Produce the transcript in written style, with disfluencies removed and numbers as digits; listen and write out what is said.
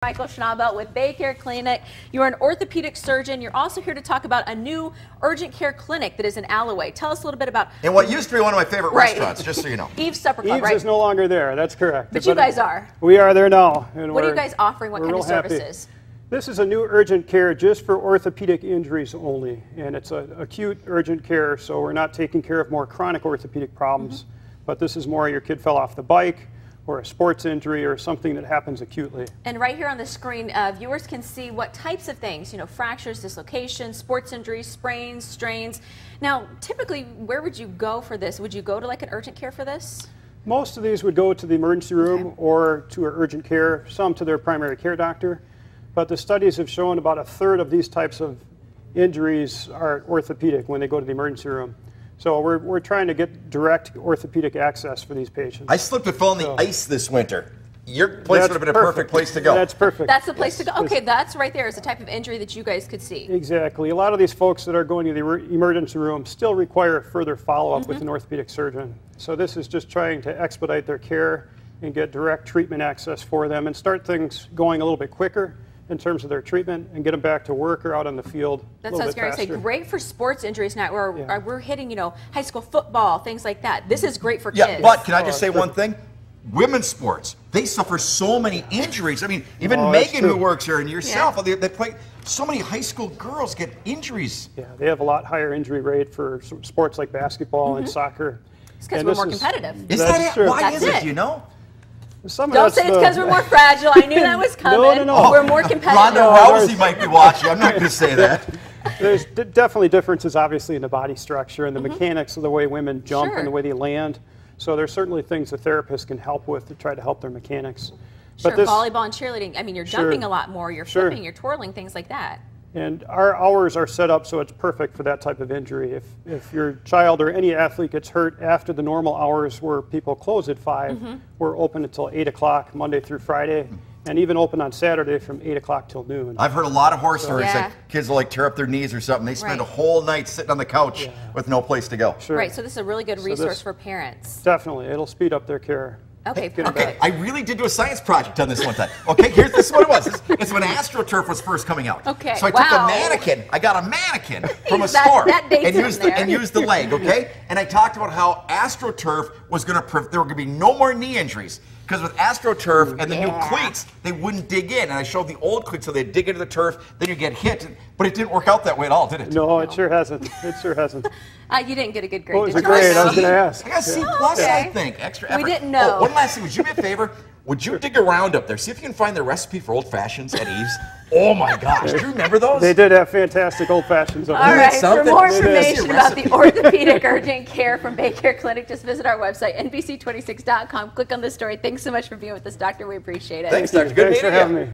Michael Schnabel with BayCare Clinic. You're an orthopedic surgeon. You're also here to talk about a new urgent care clinic that is in Alloway. Tell us a little bit about... And what used to be one of my favorite restaurants, just so you know. Eve's Supper Club, Eve's is no longer there, that's correct. But you guys are. We are there now. And what are you guys offering? What kind of services? This is a new urgent care just for orthopedic injuries only. And it's an acute urgent care, so we're not taking care of more chronic orthopedic problems. But this is more your kid fell off the bike, or a sports injury, or something that happens acutely. And right here on the screen, viewers can see what types of things, you know, fractures, dislocations, sports injuries, sprains, strains. Now, typically, where would you go for this? Would you go to like an urgent care for this? Most of these would go to the emergency room or to our urgent care, some to their primary care doctor. But the studies have shown about a third of these types of injuries are orthopedic when they go to the emergency room. So we're trying to get direct orthopedic access for these patients. I slipped and fell in the ice this winter. Your place would have been a perfect place to go. That's perfect. That's the place to go. Okay, that's right there is the type of injury that you guys could see. Exactly. A lot of these folks that are going to the emergency room still require further follow-up with an orthopedic surgeon. So this is just trying to expedite their care and get direct treatment access for them and start things going a little bit quicker in terms of their treatment and get them back to work or out on the field. That sounds great. Say great for sports injuries now. We're hitting, you know, high school football, things like that. This is great for kids. Yeah, but can I just say one thing? Women's sports, they suffer so many injuries. I mean, even Megan, who works here, and yourself, they play. So many high school girls get injuries. Yeah, they have a lot higher injury rate for sports like basketball and soccer. It's because we're more competitive. Is that it? Why is it? Do you know? Don't say it's because we're more fragile. I knew that was coming. No. We're more competitive. Ronda Rousey might be watching. I'm not going to say that. There's definitely differences, obviously, in the body structure and the mechanics of the way women jump and the way they land. So there's certainly things a therapist can help with to try to help their mechanics. Sure, but volleyball and cheerleading, I mean, you're jumping a lot more, you're flipping, you're twirling, things like that. And our hours are set up so it's perfect for that type of injury. If your child or any athlete gets hurt after the normal hours where people close at 5, we're open until 8 o'clock Monday through Friday, and even open on Saturday from 8 o'clock till noon. I've heard a lot of horror stories that kids will like tear up their knees or something. They spend a whole night sitting on the couch with no place to go. Right, so this is a really good resource for parents. Definitely, it'll speed up their care. Okay, okay. I really did do a science project on this one time. Okay, this is what it was. It's when AstroTurf was first coming out. Okay. So I took a mannequin. I got a mannequin from a store and used the leg. Okay, and I talked about how AstroTurf was going to there were going to be no more knee injuries. Because with AstroTurf and the new cleats, they wouldn't dig in. And I showed the old cleats, so they'd dig into the turf, then you get hit. But it didn't work out that way at all, did it? No, it sure hasn't. It sure hasn't. You didn't get a good grade. What was the grade? I was going to ask. I got C+, I think. Extra effort. We didn't know. Oh, one last thing. Would you do me a favor? Would you dig around up there? See if you can find the recipe for old fashions at Eve's. Oh my gosh, do you remember those? They did have fantastic old fashions up there. All right, for more information about the orthopedic urgent care from BayCare Clinic, just visit our website, NBC26.com. Click on the story. Thanks so much for being with us, Doctor. We appreciate it. Thanks, Doctor. Good Thanks for having me.